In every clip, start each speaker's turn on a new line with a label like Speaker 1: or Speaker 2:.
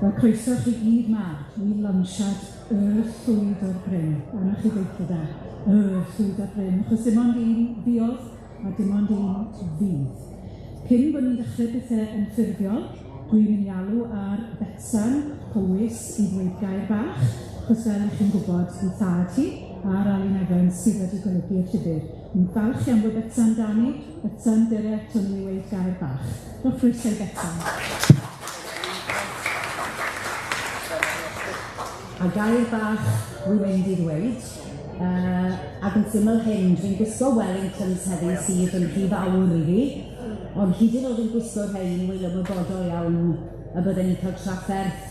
Speaker 1: Wel, croeso chi gyd ma i lansiad y llwyd o'r Bryn. Anna chi deithio da, y llwyd o'r Bryn. Achos dim ond un ddiolch a dim ond un fydd. Cyn bod ni'n dechrau bethau yn ffurfiol, dwi'n mynd i alw ar Bethan Powys i ddweud gair bach, achos fel ych chi'n gwybod i thad hi a'r Eifionydd sydd wedi golygu'r llyfr. Dwi'n falch iawn bod Bethan Dani, Bethan dyre eto ni i ddweud gair bach. Rwy'n ffrwysau Bethan.
Speaker 2: A gair bach rwy'n mynd i ddweud, ac yn syml hyn, dwi'n gwisgo Wellingtons heddi sydd yn rhy fawr i fi, ond hyd yn oed yn gwisgo rhain wy'n ymwybodol iawn y bydden ni'n cael trafferth,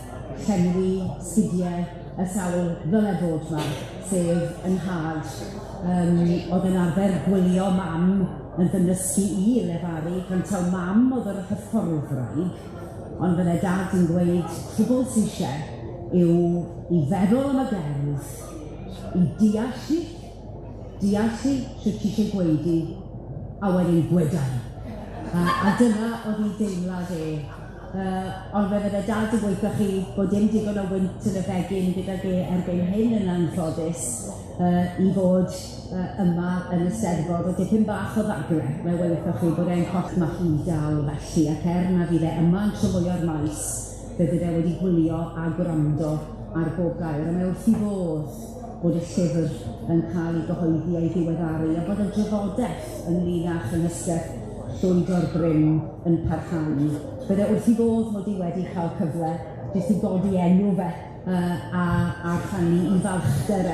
Speaker 2: llenwi, sgidiau, y sawl ddyle fod yma, sef yn had. Oedd yn arfer gwylio mam yn fy nysgu i Llefaru, gan taw mam oedd yr hyfforddwraig, ond fydde dad yn gweud, rhywbeth sy'n eisiau yw i feddwl am y gerdd, i deall chi sydd ti eisiau gweud i, a wedyn gwedau. A dyna oedd ei deimlad e. Ond fe fydde dad yn gweithio chi bod dim digon o wynt yn y fegyn gydag e erbyn hyn yn anffodus i fod yma yn Eisteddfod. O dipyn bach o ddagle, fe weithio chi bod e'n coch ma chi dal felly, ac na fydd e yma yn trylwyo'r maes, fe fydde wedi gwylio a gwrando ar bob gair. A mae wrth i bod y llyfr yn cael ei gyhoeddi a'i ddiweddaru, a bod y drafodaeth ynglŷn â chymysgedd llwyd o'r Bryn yn parhau. Bydde wrth i mod i wedi cael cyfle jyst i godi enw fe a rhannu i falchder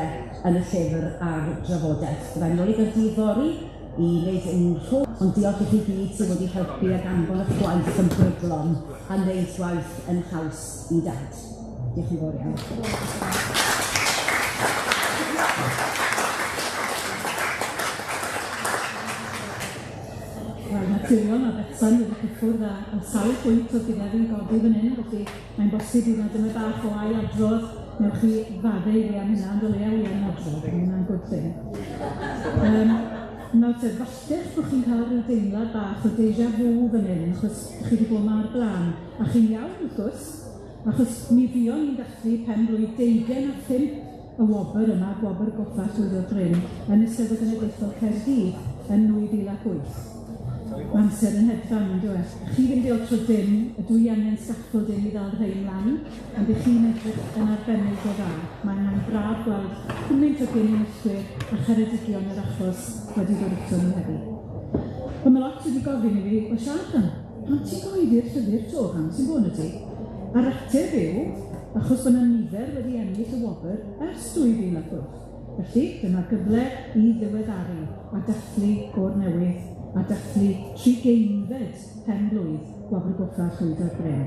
Speaker 2: yn y llyfr a'r drafodaeth. Byddai'n nôl i Gaerdydd fory i wneud yn rhwng, ond diolch i chi gyd sydd wedi helpu ag anfon eich gwaith yn brydlon a wneud gwaith yn haws i dad. Diolch yn fawr iawn. Wel, naturiol, a Bethan wedi cyffwrdd a sawl pwynt oedd gyda fi'n godi fan hyn, felly mae'n bosib i nad yma bach o ail adrodd, newch chi faddau fi am hynna, ond o leia wi am adrodd, hynna'n good thing. Nawr te, fallech bod chi'n cael rhyw deimlad bach o deja vu fan hyn, achos chi wedi bod yma ar blaen, a chi'n iawn wrth gwrs, achos mi fuon ni'n dathlu pen blwydd 25 y wobr yma, Gwobr Goffa Llwyd o'r Bryn, yn Eisteddfod Genedlaethol Caerdydd yn 2008. Mae amser yn hedfan, yn dweud. Chi ddim diolch tro dim, y dwi angen staffod dim i ddal rhain lan, ond ych chi'n edrych yn arbennig o dda. Mae'n braf gweld cymaint o gyn-enillwyr a cheredigion yr achos wedi dod eto ni heddi. Ond mae lot wedi gofyn i fi, o Siân, pan ti'n goeddi'r llyfr to, pan sy'n bod ydy? A'r ateb yw, achos bod yna nifer wedi ennill y wobr ers 2008. Felly, dyma gyfle i ddiweddaru a dathlu o'r newydd a dathlu 30 pen blwydd Gwobr Goffa Llwyd o'r Bryn.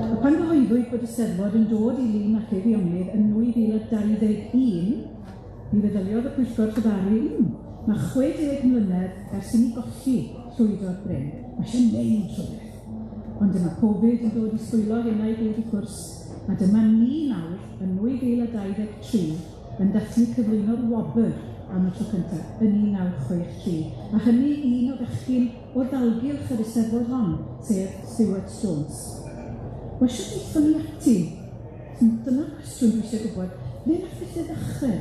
Speaker 2: A pan gyhoeddwyd bod Eisteddfod yn dod i Llyn ac Eifionydd yn 2021, mi feddyliodd y Pwyllgor Llefaru, mae 60 mlynedd ers i ni golli Llwyd o'r Bryn. Mae eisiau neud rhywbeth. Ond dyma Covid yn dod i sbwylo hynna i gyd wrth gwrs, a dyma ni nawr yn 2023 yn dathlu cyflwyno'r wobr am y tro cyntaf, yn 1963. A hynny un o fechgyn o ddalgylch yr Eisteddfod hon, sef Stuart Jones. Wel, sut eithon ni ati? Dyna'r cwestiwn dwi eisiau gwybod. Le nath bethau ddechrau?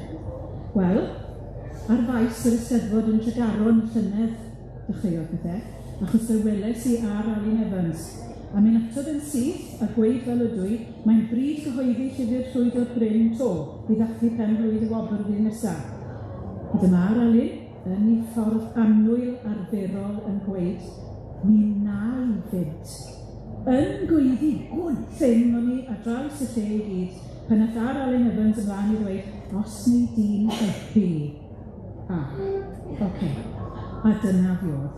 Speaker 2: Wel, ar faes yr Eisteddfod yn Tregaron llynedd dechreuodd bethau, achos y weles i ar Parri-Evans. A mi'n atod yn syth a gweud fel ydw i, mae'n bryd gyhoeddi llyfr Llwyd o'r Bryn to i ddathlu pen blwydd y wobr fydd nesaf. A dyma'r Eilir yn ei ffordd annwyl arferol yn gweud, mi na i fynd. Yn gweiddi, good thing o'n i ar draws y lle i gyd, pan nath ar Parri-Evans ymlaen i ddweud, os ni dyn helpu ni. A dyna fiodd.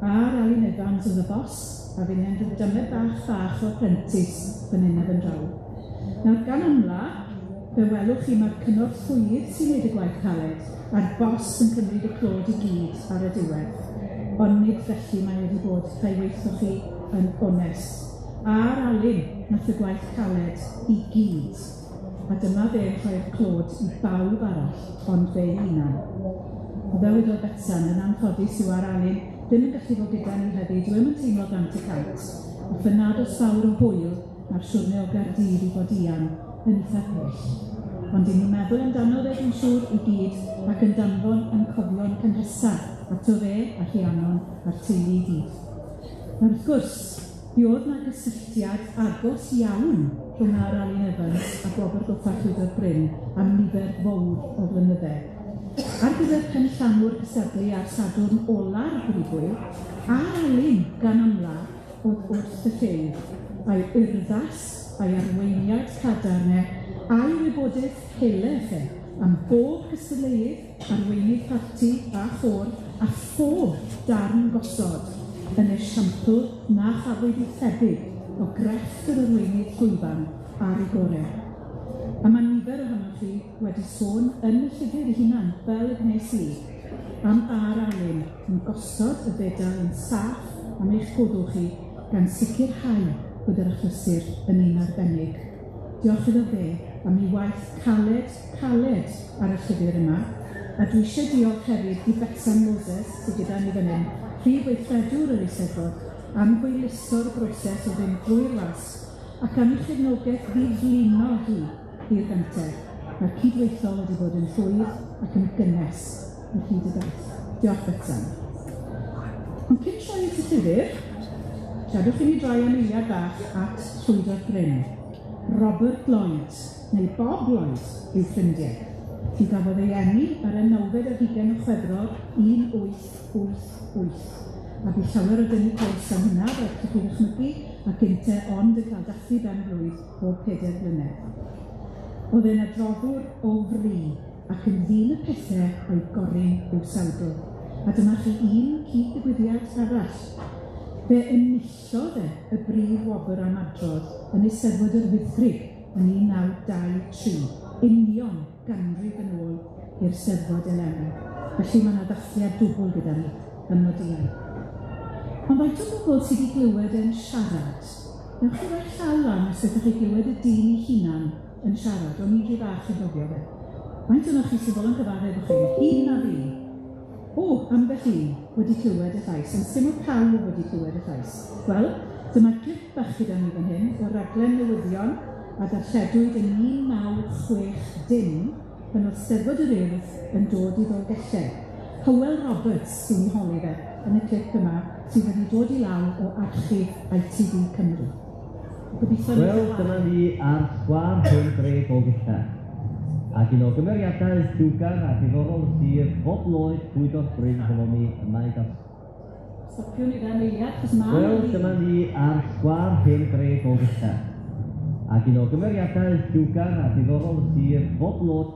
Speaker 2: Ar Parri-Evans yn y bos, a fi'n edrych dyma bach o apprentice fan hyn yn draw. Nawr, gan amla, fe welwch chi mae'r cynnwrth llwyd sy'n gwneud y gwaith caled, a'r bos yn cymryd y clod i gyd ar y diwedd. Ond nid felly mae wedi bod rhaid weithio chi yn onest. A'r Eilir nath y gwaith caled i gyd. A dyma fe'n rhoi'r clod i bawb arall, ond fe hunan. A fel wedodd Bethan yn anffodus yw ar Eilir ddim yn gallu fod gyda ni heddi, dwi'n yn teimlo gant y cant. A ffynad o sawr o hwyl
Speaker 1: a'r siwrne o Gaerdydd i Bodian yn eitha pell. Ond i ni'n meddwl amdano fe, dwi'n siŵr, i gyd, ac yn danfon yn cofio'n cynhesaf ato fe a Rhiannon a'r teulu i gyd. Wrth gwrs, mi oedd yna gysylltiad agos iawn rhwng Eifionydd a Gwobr Goffa Llwyd o'r Bryn am nifer fawr o flynyddau. Ar gyfer penllanwr cystadlu ar Sadwrn ola'r brifwyl, a'r Llyn gan amla oedd wrth y llew, a'i urddas, a'i arweiniad cadarnau, a'i wybodaeth heleth am bob cystadleunydd, arweinydd parti a chôr, a ffôr darn gosod, yn esiampl na chafwyd ei thebyg o grefft yr arweinydd llwyfan ar ei gorau. A mae nifer ohonoch chi wedi sôn yn y llyfr ei hunan, fel y gwnes i, am ar Alun yn gosod y fedal yn saff am eich goddwch chi gan sicrhau bod yr achlysur yn un arbennig. Diolch iddo fe am ei waith caled ar y llyfr yma, a dwi eisiau diolch hefyd i Bethan sydd gyda ni fan hyn, prif weithredwr yr Eisteddfod, am gwyliso'r broses o fynd drwy'r wasg ac am ei chefnogaeth ddiflino hi i'r ganteg. Mae'r cydweithol wedi bod yn llwyr ac yn gynnes i hyd y daith. Diolch Bethan. Ond cyn troi at y llyfr, siadwch i ni droi am eiliad bach at Llwyd o'r Bryn. Robert Lloyd, neu Bob Lloyd, yw ffrindiau. Hi gafodd ei eni ar y 9 o Chwefror 1888. A bu llawer o dynnu coes am hynna, fel chi'n ddychmygu, ac inte ond yn cael dathlu ben blwydd o 4 blynedd. Oedd e'n adroddwr o fri ac yn ddyn y pethau o'i goryn i'w sawdl. A dyma chi un cyd-ddigwyddiad arall. Fe enillodd y brif wobr am adrodd yn Eisteddfod yr Wyddgrug yn 1923, union ganrif yn ôl i'r Steddfod eleni. Felly mae yna ddathliad dwbl gyda ni yn Modiau. Ond faint o bobl sydd wedi glywed yn siarad? Newch chi roi llaw lan os ydych chi glywed y dyn ei hunan yn siarad, o'n i'n rhy fach yn gofio fe. Faint o'noch chi sydd fel yn cyfaredd o'ch chi, hun a fi? O, ambell un wedi clywed y llais, ond dim o pawb wedi clywed y llais. Wel, dyma clip bach gyda ni fan hyn o raglen newyddion a darlledwyd yn 1960 pan oedd Steddfod yr Urdd yn dod i Ddolgellau. Hywel Roberts sy'n ei holi fe yn y clip yma sydd wedi dod i law o archif ITV Cymru.
Speaker 3: Wel, dyma ni ar sgwar hyn greu Ddolgellau. Ac un o gymeriadau lliwgar a diddorol sir Bob Lloyd Llwyd o'r Bryn hefo ni yma i gasglu.
Speaker 1: Stopiwn i fewn eiliad, chos ma...
Speaker 3: Wel, dyma ni ar sgwar hyn greu Ddolgellau. Ac un o gymeriadau lliwgar a diddorol sir Bob Lloyd...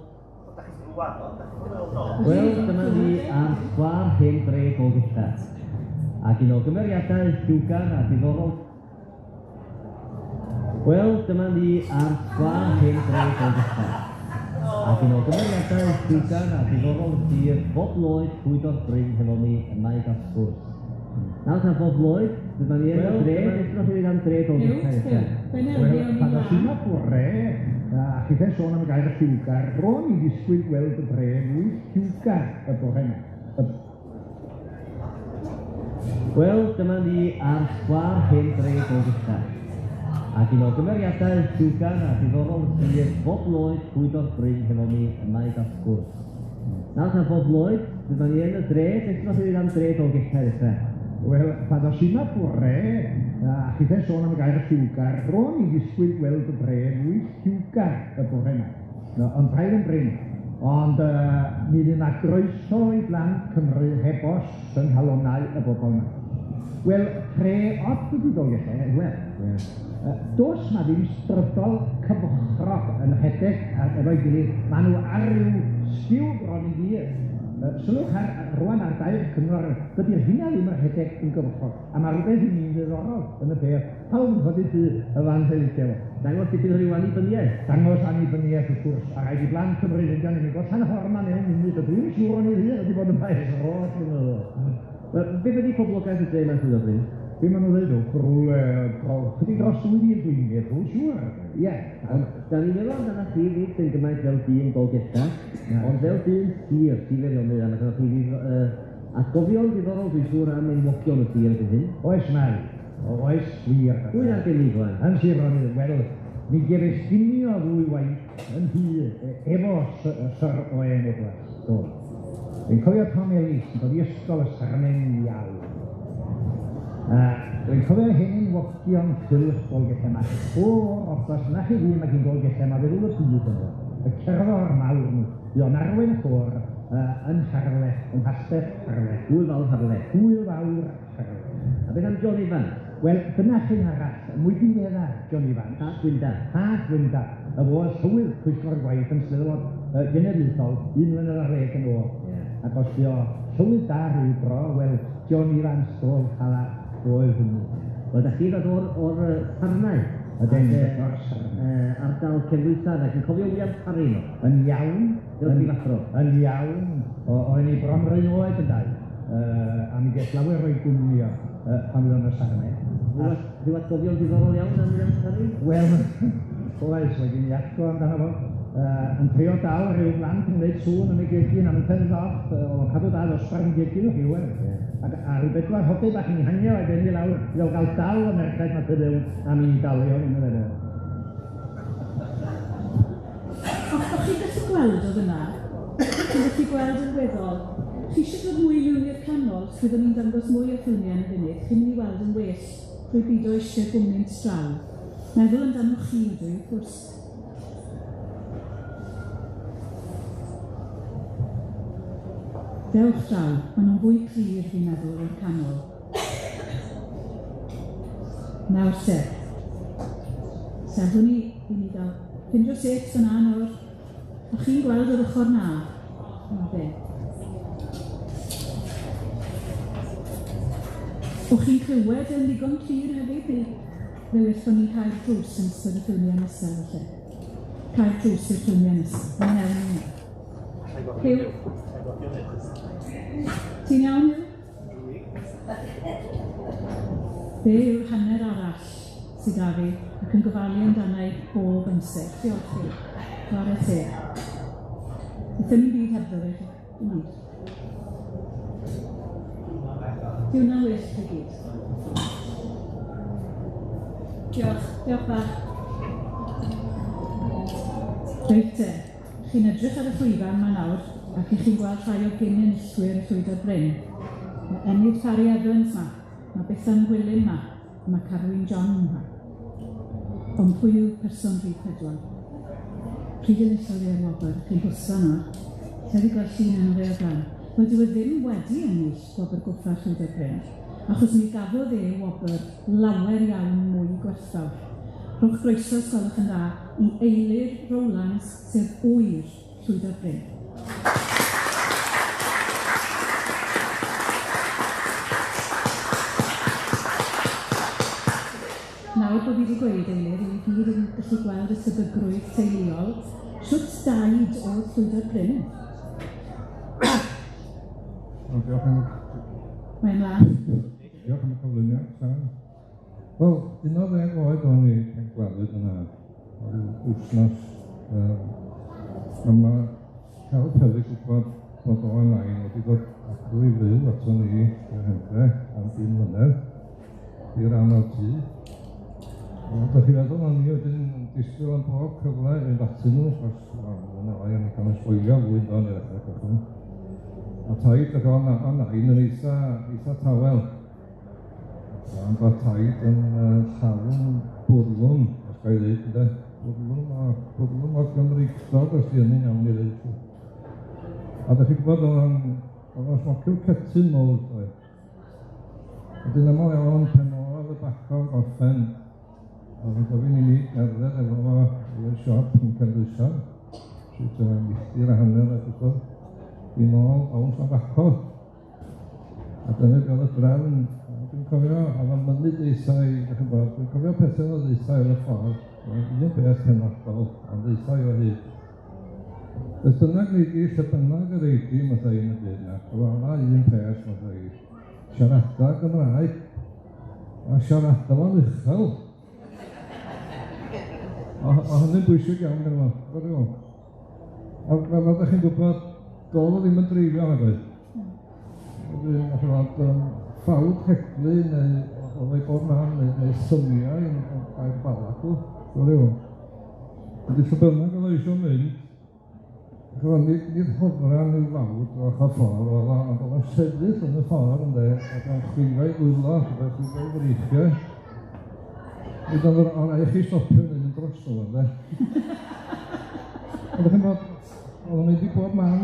Speaker 3: Wel, dyma ni ar sgwar hyn greu Ddolgellau. Ac un o gymeriadau lliwgar a diddorol... Wel, dyma ni ar sgwar hyn greu Ddolgellau. Ac un o gymeriadau lliwgar a diddorol sir Bob Lloyd Llwyd o'r Bryn hefo ni yma i gasglu. Nawr ta Bob Lloyd, dyma ni yn y dre, ddechrau chi am dre Ddolgellau.
Speaker 4: Wel, pan o sy'n o'r bore, a chi fe sôn am y gair y lliwgar, ro'n i ddisgwyl gweld y dre mwy lliwgar y bore yma.
Speaker 3: Wel, dyma ni ar sgwar hyn dre Ddolgellau. Ac un o gymeriadau lliwgar a diddorol sir Bob Lloyd Llwyd o'r Bryn hefo ni yma i gasglu. Nawr ta Bob Lloyd, dyma ni yn y dre, ddechrau chi am dre Ddolgellau ddechrau.
Speaker 4: Wel, pan o sy'n o'r bore, a chi fe sôn am y gair y lliwgar, ro'n i ddisgwyl gweld y dre mwy lliwgar y bore yma. No, ond paid yn Bryn. Ond mi fydd yna groeso i blant Cymru heb os yn halonnau y bobl yma. Wel, tre od ydi Ddolgellau, wel. Dos ma ddim strydol cyfochrog yn rhedeg efo'i gilydd. Maen nhw ar ryw stiw bron i gyd. Sylwch rwan ar dair cyngor, dydy'r hynna ddim yn rhedeg yn gyfochrog. A mae rhywbeth i ni'n ddiddorol yn y peth. Pawb yn fod i ty y fan teithio.
Speaker 3: Dangos tipyn o ryw annibyniaeth.
Speaker 4: Dangos annibyniaeth wrth gwrs. A rhaid i blant Cymru fynd gan i mi. Gos han ffordd ma mewn munud. A dwi'n siŵr o'n i ddyn wedi bod yn baes.
Speaker 3: Beth ydy poblogaeth y dre mewn Llwyd o'r Bryn?
Speaker 4: Be maen nhw ddweud o, chydig dros 2 mil dwi'n meddwl, siŵr. Ie.
Speaker 3: Da ni'n meddwl amdana chi fydd yn gymaint fel dyn Ddolgellau, ond fel dyn sir, Eifionydd, a chi fydd atgofion diddorol dwi'n siŵr am enwogion y sir ydyn hyn.
Speaker 4: Oes mai. Oes wir.
Speaker 3: Pwy arbennig wan?
Speaker 4: Yn sir Ronydd, wel, mi geresginio ddwy waith yn hyd efo syr o Enid. Dwi'n cofio Tom Ellis yn dod i ysgol y Sarnen iawn. Dwi'n cofio hyn wogion cylch Golgell yma. Os na chi ddim ac yn Golgell yma, fe ddwl y byd yna. Y cerddor mawr nhw. Buon arwen ffwr yn Harle, yn Hastell Harle.
Speaker 3: Hwyl fawr Harle.
Speaker 4: Hwyl fawr Harle.
Speaker 3: A beth am John Evans?
Speaker 4: Wel, dyna chi'n arall, mwy diweddar, John Evans. Tad Gwynda. Y fo swydd Pwyllgor gwaith yn Steddfod genedlaethol, 1 ar 10 yn ôl. Ac os di o swydd da rhyw dro, wel, John Evans dod hala oedd hwnnw.
Speaker 3: Wel, da chi ddod o'r Parnau?
Speaker 4: Ydyn,
Speaker 3: ardal Cefnwythad, ac yn cofio William Parri nhw?
Speaker 4: Yn iawn.
Speaker 3: Yn
Speaker 4: iawn. O'n i bron rhaid oed yn dau. A mi gell lawer roi gwmnio pan fydd o'n y Sarne.
Speaker 3: Rhyw atgofion diddorol iawn am William Parri?
Speaker 4: Wel, oes, wedi ni atgo amdano fo. Yn trio dal rhyw blant yn gwneud sŵn yn y gegin am y pen ddoth, o'n cadw dal osbar yn gegin o rhywun. A rhywbeth o'r hodau bach yn hangio a dyn ni lawr, i gael dal y merched na tyddew am i dalio yn y fedde.
Speaker 1: Os da chi'n gallu gweld oedd yna, chi'n gallu gweld yn weddol, chi eisiau dod mwy mewn i'r canol, sydd yn ni'n dangos mwy o ffilmiau yn y funud, chi'n mynd i weld yn well trwy byd o eisiau gwmni'n straw. Meddwl amdano chi ydw i, wrth gwrs. Dewch draw, maen nhw'n fwy clir fi'n meddwl o'r canol. Nawr te. Seddwn ni i ni gael ffindio sets yna nawr. A chi'n gweld yr ochr na. Na be. O'ch chi'n clywed yn ddigon clir hefyd neu ddewis bod ni'n cael drws yn ystod y ffilmiau nesaf felly. Cael drws i'r ffilmiau nesaf. Mae'n ewn ni. Cyw. Ti'n iawn yw? Be yw'r hanner arall sydd â fi ac yn gofalu amdana i bob amser. Diolch chi. Fawr y te. Ydyn ni'n byd hebddo fe chi? Dim byd. Di hwnna'n well chi gyd. Diolch. Diolch bach. Reit te. Chi'n edrych ar y llwyfan ma nawr ac chi'n gweld rhai o gyn-enillwyr y llwyd Bryn. Mae Enid Parri-Evans ma, mae Bethan Gwilym ma, mae Carwyn ma. Ond pwy yw person rhif 4? Pryd enillodd i'r Gwobr, chi'n gwsfa nawr. Wedi gweld llun yn o'r gan. Wel, dyw e ddim wedi ennill Gwobr Goffa Llwyd Bryn, achos mi gafodd Gwobr lawer iawn mwy gwerthfawr. Rhowch groeso os gwelwch yn dda i Eilir Rowlands, sef ŵyr Llwyd Bryn. Nawr bod fi wedi gweud Eilir, i gyd yn gallu gweld y tebygrwydd teuluol, shwt daid o Llwyd Bryn?
Speaker 5: Diolch yn...
Speaker 1: Mae'n mlaen.
Speaker 5: Diolch yn y cyflwyniad, Siân. Wel, 11 oed o'n i yn gweld yna, o'r wthnos. A mae cael peli gwybod bod o'n lain wedi dod adw i fyw ato ni yn Hendre am 10 mlynedd i'r anodd tŷ. Dych chi feddwl o'n i wedyn disgwyl am bob cyfle i fynd atyn nhw, achos yna lai yn cael ysboilio fwy o'n i'r ddechrau cychwyn. A taid ac o'n nain yn eitha tawel. Ond bod taid yn llawn bwrlwm, os gael ei ddeud, ynddo. Bwrlwm o Gymreigdod, os di hynny'n iawn i ddeud. A dych chi gwybod o'n smocyw cytun mowr, dwi. Wedyn aml iawn pen oedd y bachog orffen, oedd yn gofyn i ni gerdded efo fo i'r siop yn Cerdwysion, sydd yn milltir a hanner a gwybod, i nôl awn sa'n bachog. A dyna gael y drefn, dwi'n cofio, a fan mynnu deithau, dwi'n cofio pethau o deithau yn y ffordd, un beth penodol, ond deithau o hyd. Beth bynnag neidi, lle bynnag yr eidi, mae ddau yn y byd na, gyfala un peth mae ddau. Siaradau Gymraeg, a siaradau fo'n uchel. A hynny'n bwysig iawn gan yma, gwrdd. A fel ydych chi'n gwybod, dol o ddim yn dreifio hefyd. Fawd heglu neu oedd ei bod man neu syniau yn gael balacw. Ydy sybynnau gael eisiau mynd, nid hofran i'w fawd o'ch a ffordd, ond oedd yn sefyll yn y ffordd yn de, ac yn chwilio i wylo, ac yn chwilio i freichiau. Nid oedd o'n eich i stopio yn un drosto yn de. Ond chi'n bod, oedd yn mynd i bob man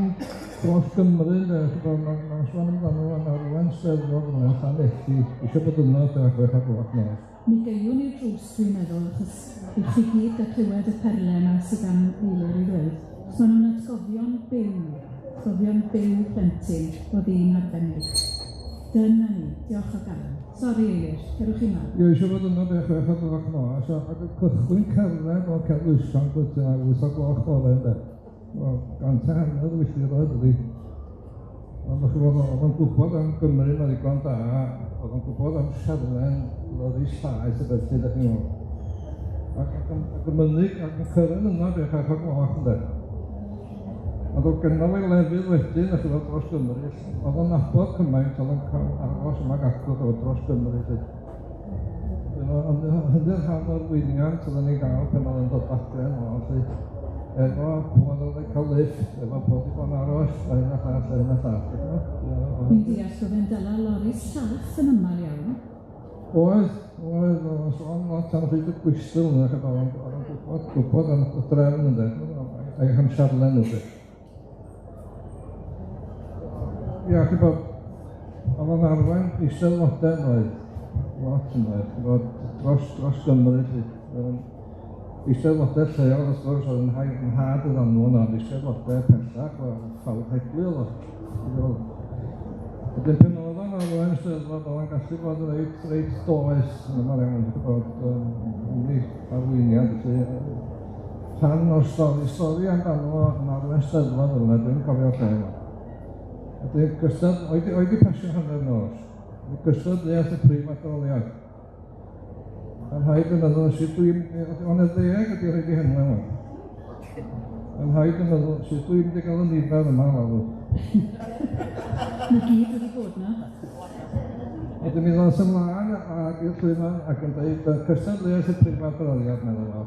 Speaker 5: dros Gymru, mae'n swan amdano yn arwen Eisteddfod yn Llanelli, eisiau bod yno dy achwech a gloch nos.
Speaker 1: Mi geiwn i'r drws, dwi'n meddwl, achos yw'ch chi gyd a clywed y perle yma sydd gan Eilir i ddweud. Os maen nhw'n atgofion byw plentyn o ddyn arbennig. Dyna ni, diolch o galon. Sori Eilir, cerwch chi ma.
Speaker 5: Ie, eisiau bod yno dy achwech a gloch nos, ac y cychwyn cerdded o Cerwysgon gyda a wyth o gloch bore ynddo. Wel, gant a hanner y wylltir oedd ydi. Ond oedd yn gwybod am Gymru yn ddigon da, oedd yn gwybod am Siarlen, oedd ei llaeth y felly, ydych chi'n meddwl. Ac yn mynnig, ac yn cyrraedd yna beth a'ch o gloch ynddo. Ond oedd gynnar ei lefydd wedyn, ydych chi'n dros Gymru, oedd yn nabod cymaint, oedd yn cael aros yma gacwyd o dros Gymru. Ond hynny'r rhan o'r wyniant oedd yn ei gael pan oedd yn dod adren o, efo bod oedd cael lift, efo bod i bod yn aros, ein a llall.
Speaker 1: Fi'n deall oedd e'n dala loris llath yn ymal iawn.
Speaker 5: Oedd o'n lot am rhaid y gwystl yna, oedd yn gwybod am y drefn ynddo, a'i hamsiarlen ynddo. Ia, chi bod, oedd o'n arwain Eisteddfodau oedd, lot yn oedd, dros Gymru. Eisteddfodau lleol, wrth gwrs, oedd yn had yn anfon am eisteddfodau pellach, oedd fawr heglu oedd. Ydyn pen oedd o'n arwain Eisteddfod, oedd yn gallu bod reit does yn yma'r iawn, bod yn arweiniad. Rhan o'r stori amdano yn arwain Eisteddfod yna, dwi'n cofio lle yma. Ydyn gystod, oed i pasio hanner nos, gystod ddeall y prif adroliad. Yn rhaid yn meddwl sydd dwi'n... Ond y ddeg ydy rhaid i henwa yma. Yn rhaid yn meddwl sydd dwi'n mynd i gael y nifer yma lawr.
Speaker 1: Mae gyd wedi bod na.
Speaker 5: Ydyn mi ddos ymlaen ag i'r llyn ac yn dweud cystad leas y prif adroddiad meddwl o.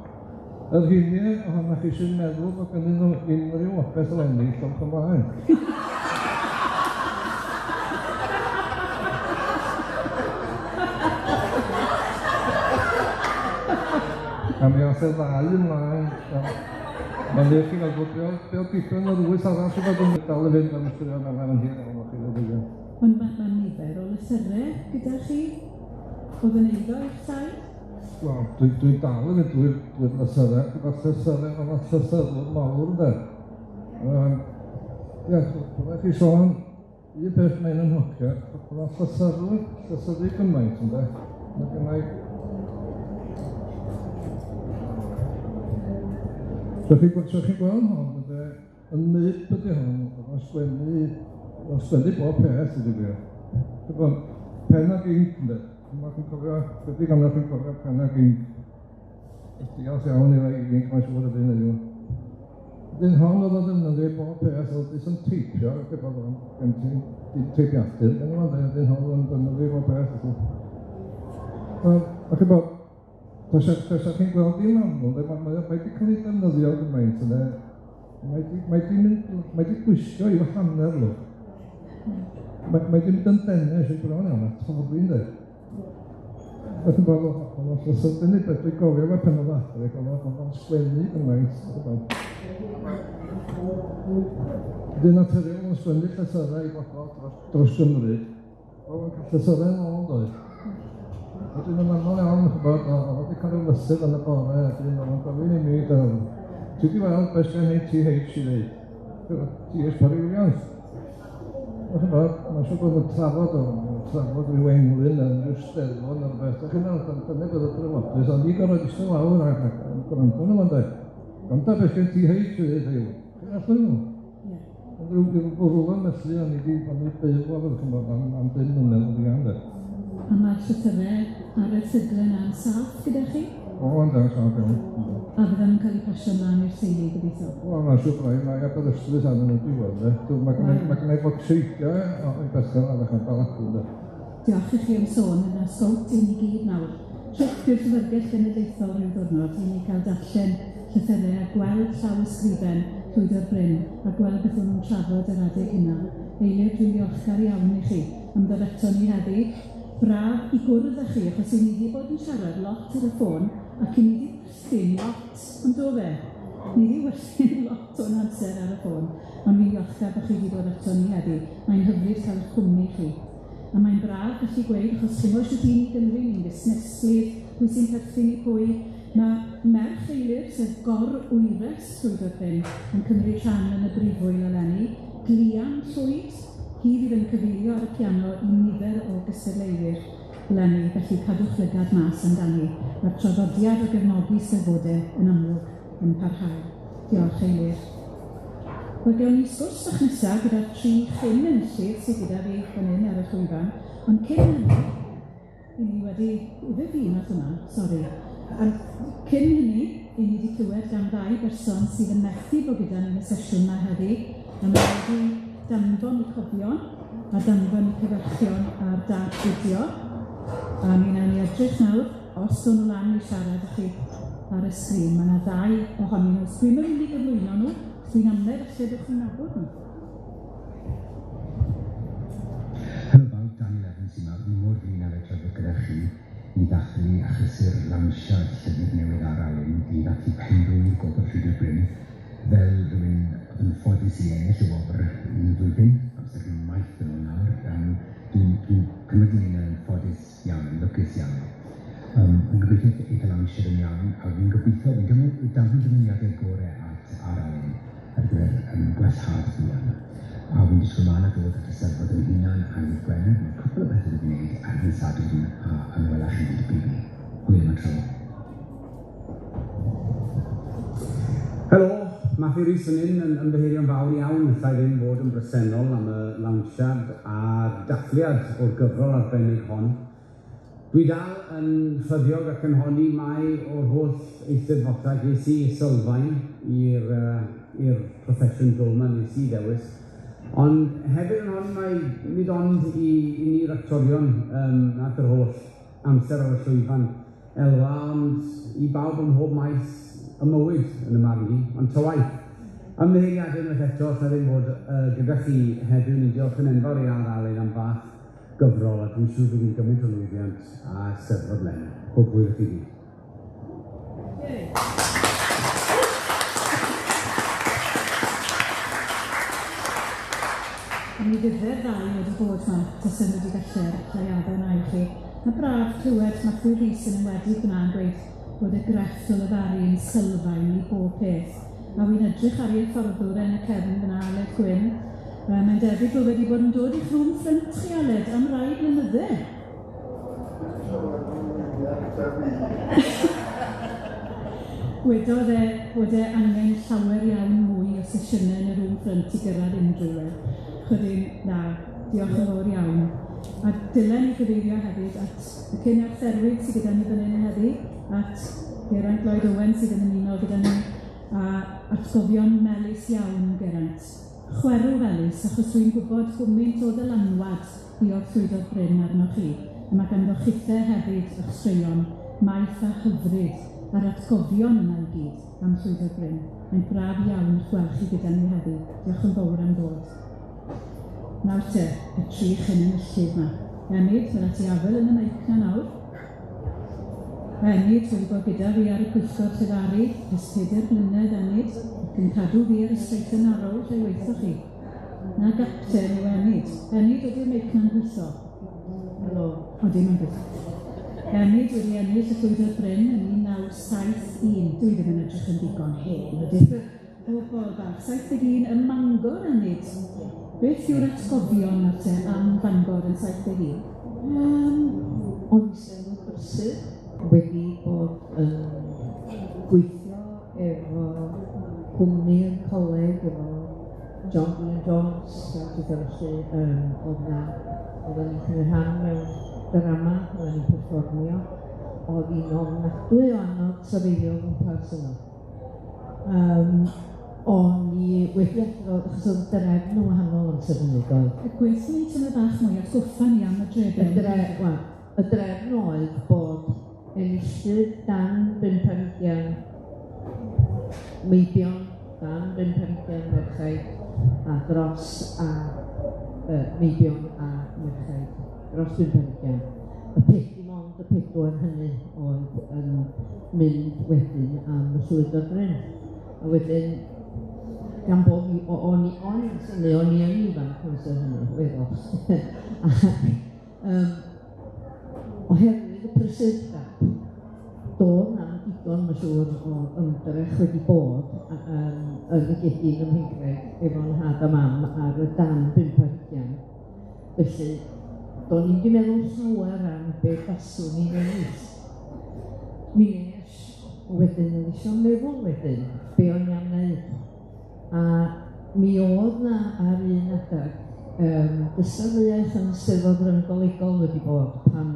Speaker 5: Yr hynny ohonoch chi sy'n meddwl bod gennyn nhw unrhyw opeth eleni lloch ymlaen. A mi oedd y ddau ymlaen. Mae'n dweud chi'n meddwl, be oedd digon o'r wyth arall sydd oedd yn dal y fynd am ystyried yma yn hyn o'n chi'n dweud.
Speaker 1: Ond mae nifer o lythyrau gyda chi oedd yn eiddo i'ch tai?
Speaker 5: Wel, dwi'n dal yn dwi'n lythyrau, gyda lythyrau, ond lythyrau mawr ynddo. Ie, byddai chi sôn, un beth mae'n ymhocio, byddai lythyrau gymaint ynddo. Mae gennau... So chi'n gweld hon, yn nid ydy hon, o'n sgwennu bob peth ydy gwir. Dwi'n pen ag inc ynddo. Mae chi'n cofio, beth i gamle chi'n cofio pen ag inc. Diolch iawn i fe inc, mae'n siŵr ydyn ydyw. Dyn hon oedd o'n ddefnyddio bob peth, oedd yn teipio, ac bod o'n gen ti'n teipiadur. Dyn hon oedd yn ddefnyddio bob peth. Ac chi'n bod, Os chi'n gweld i'n amlwg, mae wedi cael ei defnyddio gymaint yna, mae wedi gwisgo i'w hanner nhw. Mae wedi mynd yn denne eisiau bron iawn, a torri ynddo. Ac yn bod, oedd o'n sydyn i beth dwi'n gofio fe pen o ddadreg, oedd o'n sgwennu gymaint. Dyn naturiol o'n sgwennu llythyrau i bobl dros Gymru, oedd o'n cael llythyrau yn ôl doedd. Ydyn nhw'n aml iawn, oedd wedi cael ei lysydd yn y bore, ydyn nhw'n gofyn i mi, ti wedi weld beth gen i TH i ddweud? TH Parri-Evans. Mae'n siŵr bod nhw'n trafod ryw englyn yn ryw Eisteddfod neu beth. Ac yna, dyna bydd y drafodus, ond i gorfod eistedd lawr ac gwrando nhw ynddo. Gwrando beth gen TH i ddweud. Chi'n allan nhw? Ond rhyw bwrw yn mellu, ond i byw am 10 mlynedd o ddian.
Speaker 1: A mae'r llythyrau ar y ffuglen a'n saff gyda chi?
Speaker 5: O, yn dan saff iawn.
Speaker 1: A fydda'n nhw'n cael eu pasio ymlaen i'r teulu gobeithio? Wel,
Speaker 5: mae'n siŵr braidd, mae Aberystwyth angen nhw diwedd. Mae gennau bod seigiau o'i Bethan ar eich balacw.
Speaker 1: Diolch i chi am sôn yn asgolt i ni gyd nawr. Trefftio'r Llyfrgell Genedlaethol rhyw ddwrnod i ni cael darllen llythyrau a gweld llawysgrifen Llwyd Bryn a gweld beth o'n nhw'n trafod yr adeg yna. Eilir, dwi'n ddiolchgar iawn i chi am ddod eto ni heddi. Braf i gwrdd â chi, achos i ni wedi bod yn siarad lot ar y ffôn ac i ni wedi werthu'n lot, ond do fe? Ni wedi werthu'n lot o'n amser ar y ffôn, ond mi'n ddiolchgar bod chi wedi dod eto ni heddi. Mae'n hyfryd cael eich cwmni chi. A mae'n braf gallu gweud, achos chi'n gwybod sydd ni'n Gymru, ni'n busneslyd, pwy sy'n perthyn i pwy. Mae merch Eilir, sef gor-wyres Llwyd Bryn, yn cymryd rhan yn y brifwyl eleni, Glian Llwyd, hi fydd yn cyfeirio ar y piano i nifer o gystadleuwyr eleni, felly cadwch lygad mas amdani. Mae'r traddodiad o gefnogi sefydodau yn amlwg yn parhau. Diolch Eilir. Wel, gewn ni sgwrs bach nesaf gyda 3 gyn-enillwyr sydd gyda fi fan hyn ar y llwyfan, ond cyn hynny, i ni wedi, iddo fi nath hwnna, sori, a cyn hynny, i ni wedi clywed gan 2 berson sydd yn methu bod gyda ni yn y sesiwn yma heddi, a mae wedi danfon i cofion a danfon i cyfarchion ar dad fideo, a mi wnawn ni edrych nawr, os do'n nhw lan i siarad â chi ar y sgrin. Mae yna 2 ohonyn nhw. Dwi'n mynd i gyflwyno nhw, dwi'n amledd lle ydych chi'n nabod nhw.
Speaker 6: Helo bawb, Dan Evans yma. Ni mor flin ar y trafod gyda chi i ddathlu a chysur lansiad llyfr newydd ar Llyn i ddathlu penblwydd Gwobr Llwyd Bryn fel rhywun yn ffodus i ennill y wobr i flwyddyn, amser yn maith yn o'n nawr. Dwi'n cymryd yn ffodus iawn, yn lwcus iawn. Yn gobeithio eith y lansiad yn iawn, a fi'n gobeithio, fi'n danfon dymuniadau gorau ar Llyn ar gyfer gwellhad fi yma. A fi'n disgwyl mlaen a dod at Eisteddfod yn hunan a Eilir Gwenner, mae cwpl o bethau wedi gwneud ar hyn Sadwrn a yn welach i wedi byd. Gwilym yn tro.
Speaker 7: Helo, Matthew Rhys fan hyn yn ddehirio'n fawr iawn, allai ddim fod yn bresennol am y lansiad a'r dathliad o'r gyfrol arbennig hon. Dwi dal yn ffyddiog ac yn honni mai o'r holl eisteddfodau ges i sylfaen i'r proffesiwn dwl yma nes i ddewis. Ond hefyd yn honni mai nid ond i ni'r actorion at yr holl amser ar y llwyfan elwa, ond i bawb ym mhob maes y mywyd yn y marn i, ond ta waith. Ymddeheiriadau unwaith eto, os na ddim fod gyda chi heddiw, ni'n diolch yn enfawr ar Llyn am bach gyfrol, a dwi'n siŵr bod ni'n gymaint o lwyddiant a Eisteddfod Llyn. Pob hwyl i chi gyd.
Speaker 1: Mi fydde'r 2 wedi bod yma, tas yn wedi gallu'r lleiadau yna i chi. Mae braf clywed Matthew Rhys yn wedi gwna'n gweud bod y grefft o Llefaru yn sylfaen i bob peth. A wy'n edrych ar i'r fforddwr yn y cefn fyna, Aled Gwyn. Mae'n debyg bod wedi bod yn dod i'ch rhwng ffrind chi, Aled, am rai blynydde. Wedodd bod angen llawer iawn mwy o sesiynau yn y rhwng ffrind i gyrraedd unrhyw. Chydyn, na, diolch yn fawr iawn. A dylen i gyfeirio hefyd at y cyn-artherwydd sydd gyda ni fan hyn heddi, at Geraint Lloyd Owen sydd yn ymuno gyda ni, a atgofion melys iawn Geraint. Chwerw felys, achos dwi'n gwybod gwmynt o dylanwad diolch Llwyd Bryn arnoch chi. A mae ganddo chithau hefyd eich straeon, maith a hyfryd a'r atgofion yna i gyd am Llwyd Bryn. Mae'n braf iawn gweld chi gyda ni heddi. Diolch yn fawr am ddod. Nawr te, y 3 gyn-enillwyr yma. Enid, fydd ati afel yn y meic na nawr. Enid wedi bod gyda fi ar y Pwyllgor Llefaru, ys 4 blynedd Enid, ac yn cadw fi ar y streichen arol lle weithoch chi. Na gapten yw Enid. Enid ydy'r meic na'n gweithio. Helo. Odi, mae'n gweithio. Enid wedi ennill y Llwyd Bryn yn 1971. Dwi ddim yn edrych yn digon hen, ydy. O bol bach. 71 ym Mangor, Enid. Beth yw'r atgofion ar te am Bangor yn 71?
Speaker 2: Onsen o brysur wedi bod yn gweithio efo cwmni yn coleg, efo John B. Jones, a gyda felly oedden ni'n cymryd rhan mewn drama, oedden ni'n perfformio, oedd un ofnadwy o anodd trafeilio gwmpas yno. O'n i wedi adrodd, achos oedd drefn yn wahanol yn sefydligol.
Speaker 1: Gweithio ni tyma bach mwy atgoffa ni am y drefn.
Speaker 2: Y drefn oedd bod enillwyr dan 500 meibion, dan 500 merchaid, a dros meibion a merchaid, dros 500. Y pedwar hynny oedd yn mynd wedyn am y llwyd o'r Bryn. A wedyn, gan bod o'n i yn ifanc amser hynny, weddol. Oherwydd y prysurdeb, doedd na digon yn siŵr o ymdrech wedi bod yn y gegin ym Mhengred efo'n had a mam ar y dan 500. Felly, do'n i wedi meddwl llawer am beth faswn i'n ennill. Mi nes wedyn yn eisiau meddwl wedyn, be o'n i'n neud. A mi oedd na ar un adag gystadleuaeth yn Eisteddfod golegol wedi bod pan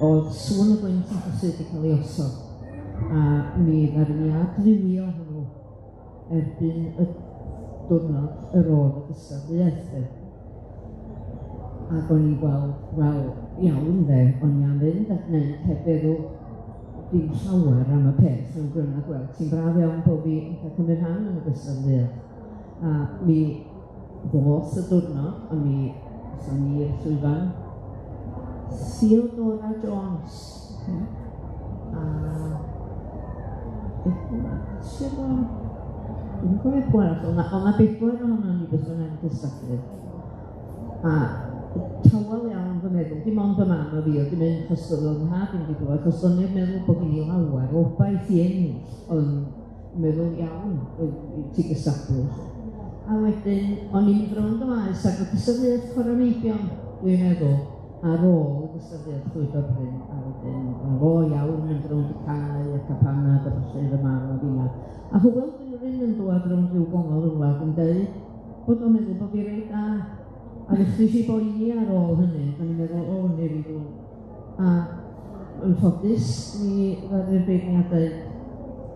Speaker 2: oedd sŵn o gwynt yn bwysig wedi cael ei osod. A mi ddaru ni adrywio hwnnw erbyn y diwrnod yr oedd y gystadleuaeth. Ac o'n i gweld, wel, iawn o'n i am fynd ac wneud heb feddwl dim llawer am y peth yn gwrna gweld. Ti'n braf iawn bod fi yn cael cymryd rhan yn y gystadleuaeth. A mi ddos y diwrnod, a mi son i'r llwyfan Theodora Jones. A dwi'n gwybod pwy arall, o'na 4 ohono ni beth o'n gystadleuaeth. A tawel iawn fy meddwl, dim ond fy mam a fi oedd yn mynd chos oedd o'n had yn digwydd, achos o'n i'n meddwl bod gen i lawer o baith i ennill, oedd yn meddwl iawn ti gystadleuaeth. A wedyn, o'n i'n mynd rownd o maes ac o gystadleuaeth Parri-Evans, dwi'n meddwl, ar ôl y gystadleuaeth Llwyd o'r Bryn, a wedyn, o iawn mynd rownd y cae ac a panad a falle fy mam a fi'na. A hwyl dyn rhywun yn dod rownd rhyw gongol yn wlad yn dweud bod o'n meddwl bod fi reit da. A ddechreuais i boeni ar ôl hynny, a ni'n meddwl, o, neu fi ddwl. A yn ffodus, ni ddaru'r beirniadau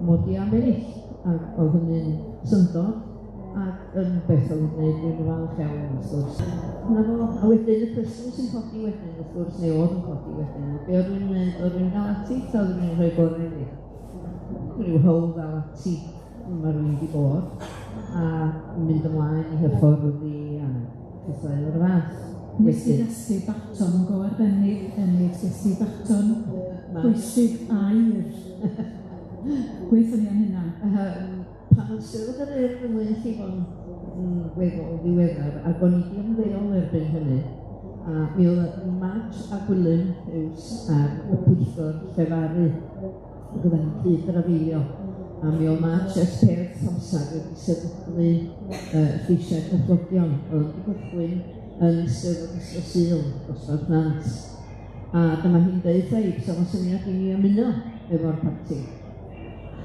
Speaker 2: mod i am ennill, ac oedd hynny'n syndod, ac yn beth oedd wneud dwi'n falch iawn, wrth gwrs. A wedyn, y cwestiwn sy'n codi wedyn, wrth gwrs, neu oedd yn codi wedyn, be oedd rwy'n wneud, oedd rwy'n gael ati, ta oedd rwy'n rhoi gorau ni. Rhyw hawl gael ati, mae rwy'n wedi bod, a mynd ymlaen i hyfforddi, a cysau o'r fath.
Speaker 1: Nes i ddysgu baton yn go arbennig, Enid, nes i baton pwysig air. Gweithio ni am hynna.
Speaker 2: Pan oedd sylwyd yr urdd yn wyth i fo'n weddol ddiweddar, ac o'n i di ymddeol erbyn hynny. A mi oedd y match a Gwilym uws ar y Pwyllgor Llefaru, ac oedd yn cyd yr afeilio. A mi oedd match Perth Thompson wedi sefydlu lleisiau cyfflodion. Oedd wedi gychwyn yn Eisteddfod Sul, dosbarth Nant. A dyma hi'n dweud dweud, so mae syniad i ni ymuno efo'r parti.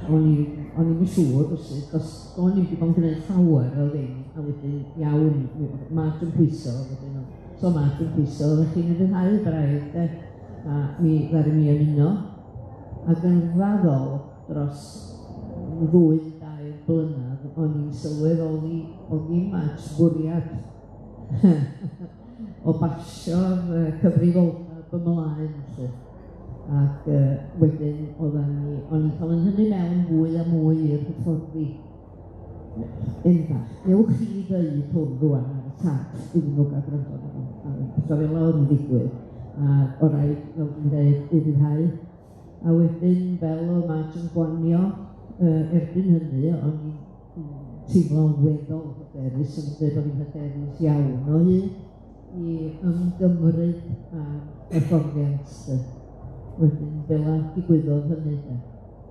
Speaker 2: O'n i'n siŵr, os o'n i'n bod yn gwneud llawer o ddim, a wedyn iawn, mat yn pwyso, so mat yn pwyso, oedd chi'n edrychau braidd, a mi ddaru mi ymuno, ac yn faddol dros 2-3 blynedd, o'n i'n sylweddoli, o'n i'n match bwriad o basio'r cyfrifoldeb ymlaen, ac wedyn o'n i'n cael yn hynny mewn fwy a mwy i'r hyfforddi. Enfach, newch chi ddeud hwn rwan ar y tap, iddyn nhw gael gwrando na nhw, a beth fel oedd yn digwydd, a o rhaid, fel dwi'n dweud, iddyn. A wedyn, fel o match yn gwanio, erbyn hynny, o'n i'n teimlo'n weddol hyderus, yn dweud bod i'n hyderus iawn o hyn i ymgymryd ar hyfforddiant. Wedyn, fel a digwyddodd hynny.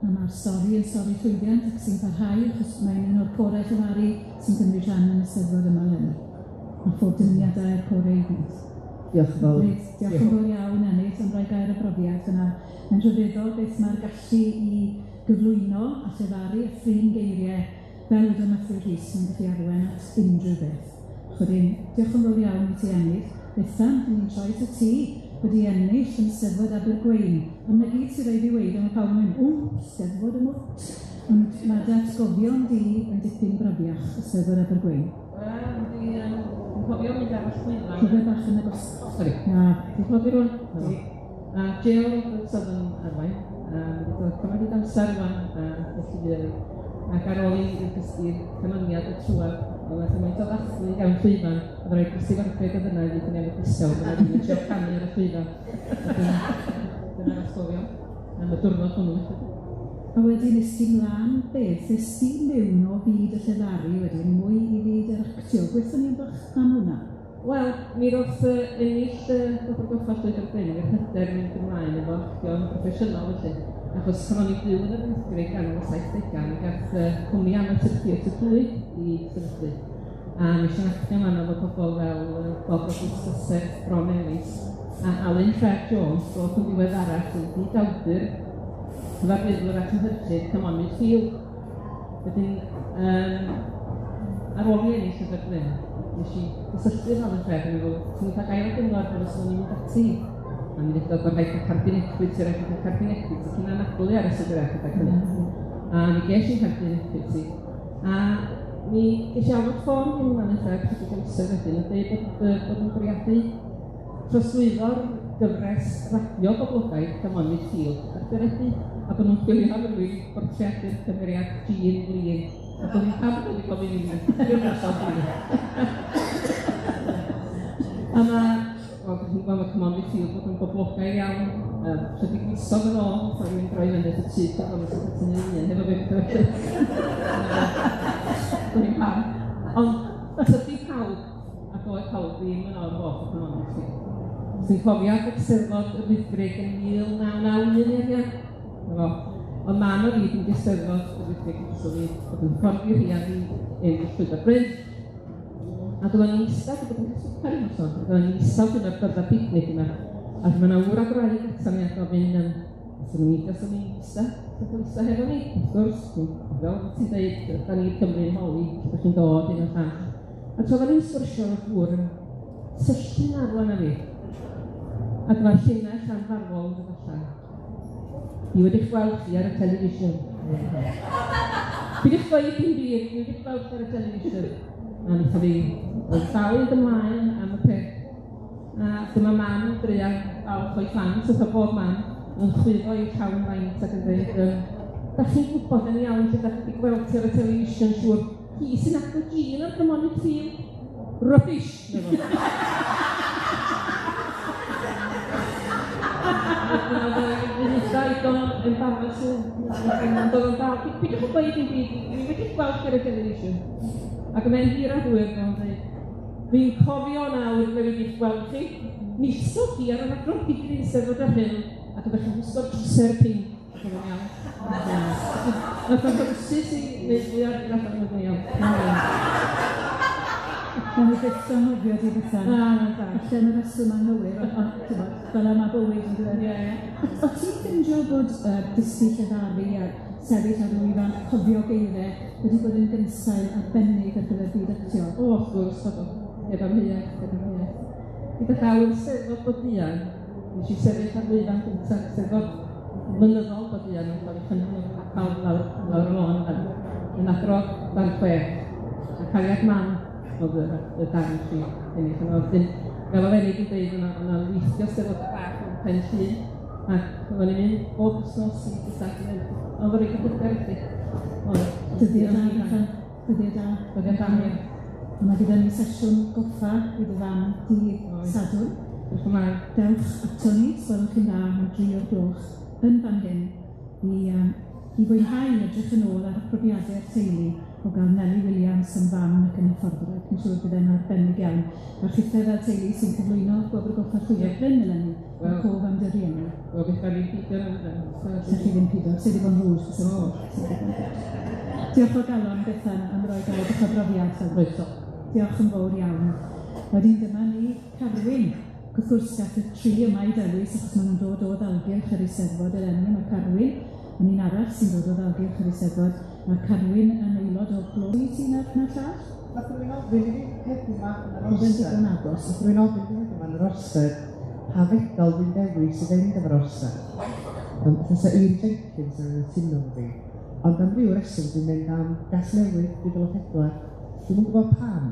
Speaker 1: A mae'r stori yn stori llwyddiant ac sy'n parhau, achos mae'n un o'r corau Llefaru sy'n cymryd rhan yn y Eisteddfod yma Llyn. A phob dymuniadau i'r corau i gyd.
Speaker 2: Diolch yn fawr.
Speaker 1: Diolch yn fawr iawn, Enid, am roi gair y brofiad yna. Mae'n rhyfeddol beth mae'r gallu i gyflwyno a llefaru a ffrin geiriau fel ydy Matthew Rhys yn gallu arwain at unrhyw beth. Chydyn, diolch yn fawr iawn i ti, Enid. Bethan, ni'n troi at y ti wedi ennill yn Eisteddfod Abergwein. Ond na gyd sy'n rhaid i weid, ond mae pawb yn mynd, Eisteddfod y mwt. Ond mae datgofion di yn dipyn brafiach y Steddfod Abergwein.
Speaker 2: Dwi'n cofio mynd ar y llwyfan.
Speaker 1: Cofio bach yn y bos.
Speaker 2: Sori. Dwi'n cofio rwan. A Jill oedd yn arwain. Dwi'n cofio wedi amser rwan. Ac ar ôl i gysgu'r canoniad y trwad, oedd yn mynd o ddathlu gawn llwyfan. Oedd rhaid gysgu farched o dyna i ddyn nhw'n gysgaw. Oedd yn trio canu ar y llwyfan. Dyna'r asgofio. Am y diwrnod hwnnw.
Speaker 1: A wedyn nes ti mlaen beth, nes ti mewn o fyd y Llefaru wedyn, mwy i fyd yr actio. Gweithio ni'n bach am hwnna?
Speaker 2: Wel, mi roedd ennill Gwobr Goffa Llwyd o'r Bryn i'r hyder mynd ymlaen efo actio'n proffesiynol felly. Achos pan o'n i byw yn yr Wyddgrug gan y 70au, mi gath cwmni amateur theatr Llwyd i sefydlu. A mi eisiau actio yma efo pobl fel Bob Robert, Bron Ellis a Alun Fred Jones, oedd yn ddiweddarach yn byd-awdur cyfarwyddwr ac ymhyrchydd Cymonwyd Ffil. Wedyn, ar ôl i ennill Llyfr Bryn, nes i gysylltu'r Alun Fred yn meddwl, ti'n cael gael o gyngor bod os o'n i'n mynd ati. A mi ddechrau bod rhaid cael carbynecwyd, sy'n rhaid cael carbynecwyd, sy'n cyn anadlu ar y sydd gyda'r hynny. A mi ges i'n carbynecwyd ti. A mi ges i alwad ffôn i'n Alun Fred, chydig amser wedyn, yn dweud bod yn bwriadu trosglwyddo'r gyfres radio boblogaidd Cymonwyd Ffil ar gyrraeddu, a bod nhw'n chwilio am rywun portreadu'r cymeriad Llyn. A bod nhw'n pam wedi gofyn i mi. Dwi'n rhasol Llyn. A dwi'n gweld y Cymonwyd Ffil bod yn boblogaidd iawn. Chydig misodd yn ôl, pan dwi'n droi fyny at y tŷ cyfnod sy'n cytyn yn un, hefo fe'n cyfnod. Dwi'n pam. Ond, ydy pawb, ac oedd pawb ddim yn o'r hoff y Cymonwyd Ffil. Dwi'n cofio ac Eisteddfod y Wyddgrug yn 1991. Ond mam o fi yn Eisteddfod y Wyddgrug yn sylwi bod yn ffordd i rhian i Enid Llwyd Bryn. A dyma ni'n eistedd, bod yn cyswllt yn noson, dyma ni'n eistedd yn y byrda picnic yma. A dyma na wr a graig atan ni a gofyn yn sy'n ni gas o'n i'n eistedd, sy'n cael eistedd hefo ni. Wrth gwrs, fel ti'n dweud, da ni'n Cymru'n holi, da chi'n dod un o'r llall. A tra da ni'n sgwrsio o'r gwr yn sylltu'n arwain a fi. A dyma llinell anfarwol yn allan. Fi wedi'ch gweld chi ar y telefisyn. Fi wedi'ch gweud i'n byd, fi wedi'ch gweld chi ar y telefisyn. A wnaeth fi oedd dawyd ymlaen am y peth. A dyma mam yn druan falch o'i ffans, oedd bob mam yn chwyddo i'w llawn faint ac yn dweud, da chi'n gwybod yn iawn lle da chi wedi gweld ti ar y telefisyn siŵr, hi sy'n acto Gyn ar Cymonwyd Ffil. Rubbish! Yn barfus yn dod yn dal. Fi wedi gweud i'n byd, fi wedi gweld ar y telefisyn. Ac yn mynd hir a hwyr gan dweud, fi'n cofio nawr fe wedi gweld chi, nisodd chi ar yr adron digri Eisteddfod yr Hyn, ac ydych chi'n gwisgo'r trwser pink. Ac yn iawn. Nath o'n gwrsus i wneud fwy ar yr adron yn iawn.
Speaker 1: Mae'n byth o'n hofio di Bethan. Allan y reswm anghywir, ond fel yma bywyd yn dweud. O ti'n ffeindio bod dysgu Llefaru a sefyll ar rwyf fan cofio geiriau wedi bod yn gynsail arbennig ar gyfer byd actio?
Speaker 2: O, wrth gwrs, heb am hynny. Gyda llaw Eisteddfod Bodleian, nes i sefyll ar rwyf fan gyntaf Eisteddfod mynyddol Bodleian, yn cael ei chynnig pawb lawr y lôn yn adrodd dan chwech. A cariad mam oedd y darn chi ennill. Fel oedd Enid yn dweud, yna weithio Eisteddfod bach yn Pen Llyn, ac oedden ni'n mynd bob wsnos i gysadlu. Oedd yr eich hyder i chi.
Speaker 1: Dyddiau da, Bethan. Dyddiau da.
Speaker 2: Dyddiau da, ie.
Speaker 1: A mae gyda ni sesiwn goffa i dy fan di Sadwrn. Dewch ato ni, gwelwch chi'n dda am 3 o'r gloch yn fan hyn i fwynhau edrych yn ôl ar y profiadau'r teulu o gael Nellie Williams yn fam ac yn hyfforddwr. Dwi'n siŵr bydd e'n arbennig iawn. A'r chithau fel teulu sy'n cyflwyno Gwobr Goffa Llwyd Bryn eleni yn cof am dy rieni.
Speaker 2: Wel, beth gan i'n pido yn ydyn.
Speaker 1: Lle chi ddim pido, sydd wedi bod yn rwys. Diolch o galon, Bethan, am roi gael eich brofiad. Diolch yn fawr iawn. Wedyn dyma ni Carwyn. Wrth gwrs gath y 3 yma i dewis achos maen nhw'n dod o ddalgylch yr Eisteddfod eleni. Mae Carwyn yn un arall sy'n dod o ddalgylch yr Eisteddfod. Mae Carwyn yn aelod o gloi sy'n ar yna llall?
Speaker 8: Nath rwy'n ofyn i fi heddiw yma yn yr
Speaker 1: Oedd yn
Speaker 8: orsedd.
Speaker 1: digon agos.
Speaker 8: Nath rwy'n ofyn i fi heddiw yma yn yr orsedd pa fedal dwi'n dewis i fynd efo'r orsedd. Fysa Ian Jenkins yn cytuno fi. Ond am ryw reswm dwi'n mynd am gas newydd 2004. Dwi'n yn gwybod pam,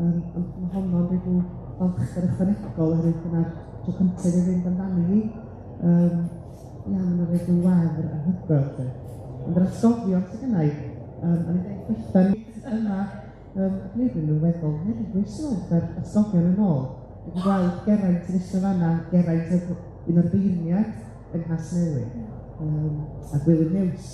Speaker 8: ond mae honno'n rydw balchder ychwanegol oherwydd yna'r tro cyntaf i fynd amdani hi. Mae'n rhaid yn wefr anhygoel. Ond yr atgofion sydd gennau, o'n i'n dweud Bethan yma, gwneud yn weddol nerfus oedd yr atgofion yn ôl. Dwi'n gweld Geraint yn eistedd fanna, Geraint un o'r beirniad yng Nghas Newydd, a Gwilym News.